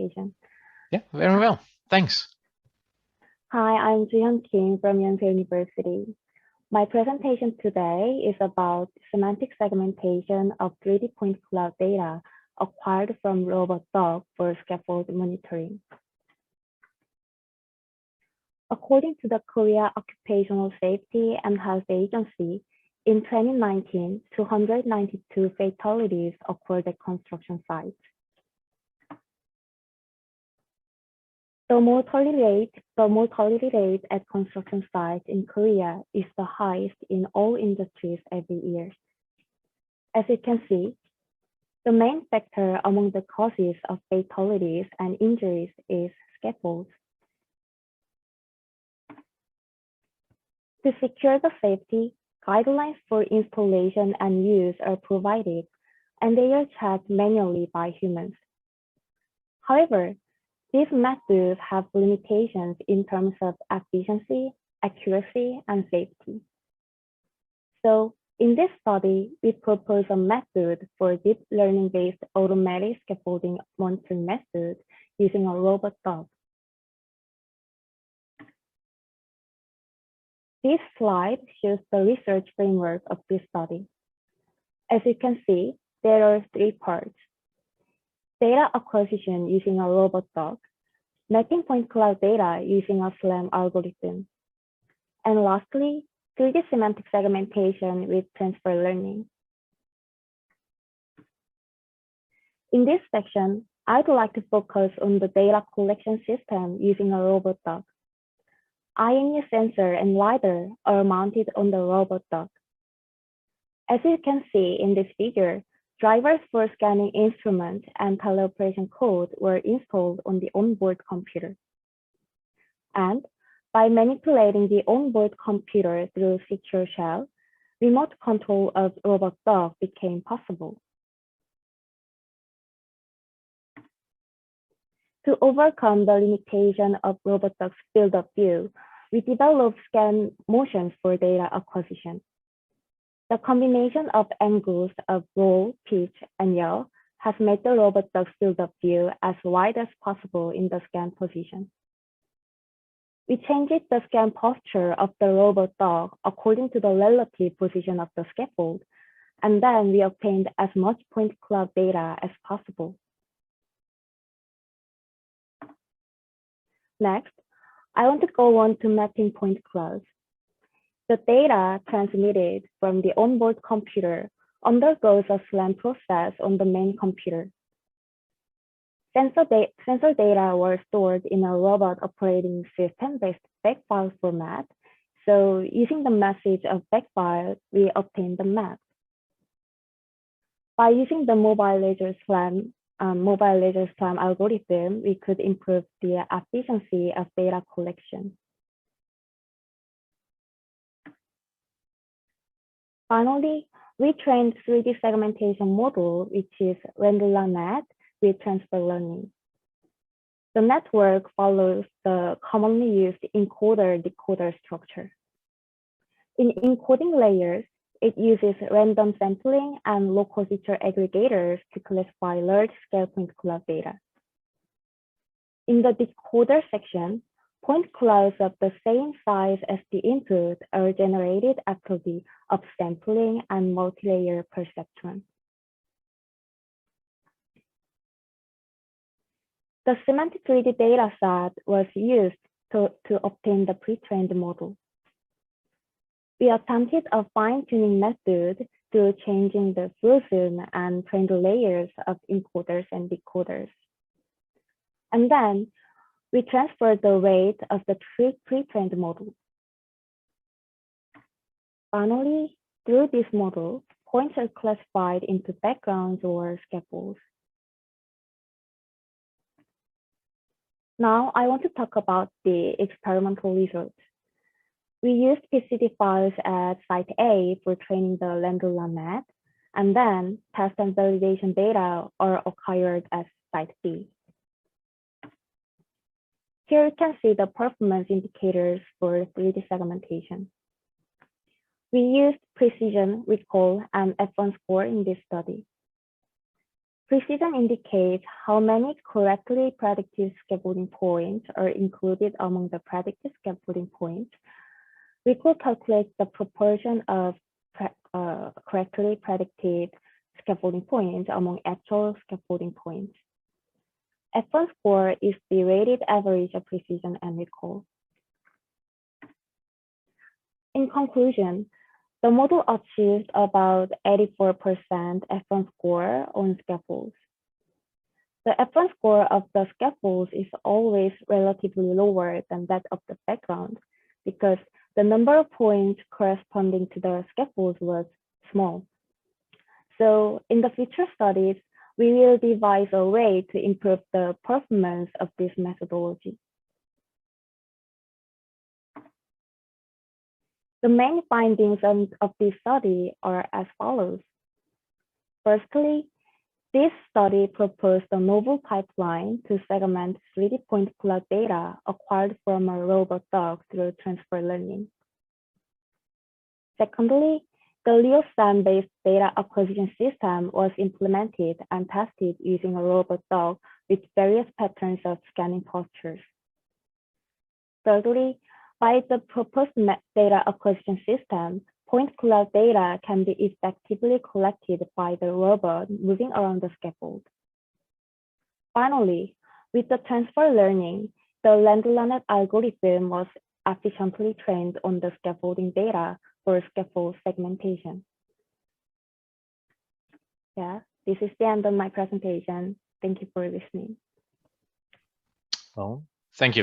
presentation. Yeah, very well. Thanks. Hi, I'm Juhyeon from Yonsei University. My presentation today is about semantic segmentation of 3D point cloud data acquired from robot dog for scaffold monitoring. According to the Korea Occupational Safety and Health Agency, in 2019, 292 fatalities occurred at construction sites. The mortality rate at construction sites in Korea is the highest in all industries every year. As you can see, the main factor among the causes of fatalities and injuries is scaffolds. To secure the safety, guidelines for installation and use are provided, and they are checked manually by humans. However, these methods have limitations in terms of efficiency, accuracy, and safety. So in this study, we propose a method for deep learning-based automatic scaffolding monitoring method using a robot dog. This slide shows the research framework of this study. As you can see, there are three parts: data acquisition using a robot dog, mapping point cloud data using a SLAM algorithm, and lastly, 3D semantic segmentation with transfer learning. In this section, I'd like to focus on the data collection system using a robot dog. IMU sensor and LiDAR are mounted on the robot dog. As you can see in this figure, drivers for scanning instruments and teleoperation code were installed on the onboard computer. And by manipulating the onboard computer through secure shell, remote control of robot dog became possible. To overcome the limitation of robot dog's field of view, we developed scan motions for data acquisition. The combination of angles of roll, pitch, and yaw has made the robot dog's field of view as wide as possible in the scan position. We changed the scan posture of the robot dog according to the relative position of the scaffold, and then we obtained as much point cloud data as possible. Next, I want to go on to mapping point clouds. The data transmitted from the onboard computer undergoes a SLAM process on the main computer. Sensor data were stored in a robot operating system-based backfile format. So using the message of backfile, we obtained the map. By using the mobile laser SLAM algorithm, we could improve the efficiency of data collection. Finally, we trained 3D segmentation model, which is renderer net with transfer learning. The network follows the commonly used encoder-decoder structure. In encoding layers, it uses random sampling and local feature aggregators to classify large-scale point cloud data. In the decoder section, point clouds of the same size as the input are generated after the upsampling and multi-layer perceptron. The semantic 3D dataset was used to obtain the pre-trained model. We attempted a fine-tuning method through changing the frozen and trained layers of encoders and decoders. And then we transferred the weight of the pre-trained model. Finally, through this model, points are classified into backgrounds or scaffolds. Now I want to talk about the experimental results. We used PCD files at site A for training the renderer net, and then test and validation data are acquired at site B. Here you can see the performance indicators for 3D segmentation. We used precision, recall, and F1 score in this study. Precision indicates how many correctly predicted scaffolding points are included among the predicted scaffolding points. We could calculate the proportion of correctly predicted scaffolding points among actual scaffolding points. F1 score is the weighted average of precision and recall. In conclusion, the model achieved about 84% F1 score on scaffolds. The F1 score of the scaffolds is always relatively lower than that of the background because the number of points corresponding to the scaffolds was small. So in the future studies, we will devise a way to improve the performance of this methodology. The main findings of this study are as follows. Firstly, this study proposed a novel pipeline to segment 3D point cloud data acquired from a robot dog through transfer learning. Secondly, the LeoSAM-based data acquisition system was implemented and tested using a robot dog with various patterns of scanning postures. Thirdly, by the proposed data acquisition system, point cloud data can be effectively collected by the robot moving around the scaffold. Finally, with the transfer learning, the land-learned algorithm was efficiently trained on the scaffolding data for scaffold segmentation. Yeah, this is the end of my presentation. Thank you for listening. Well, thank you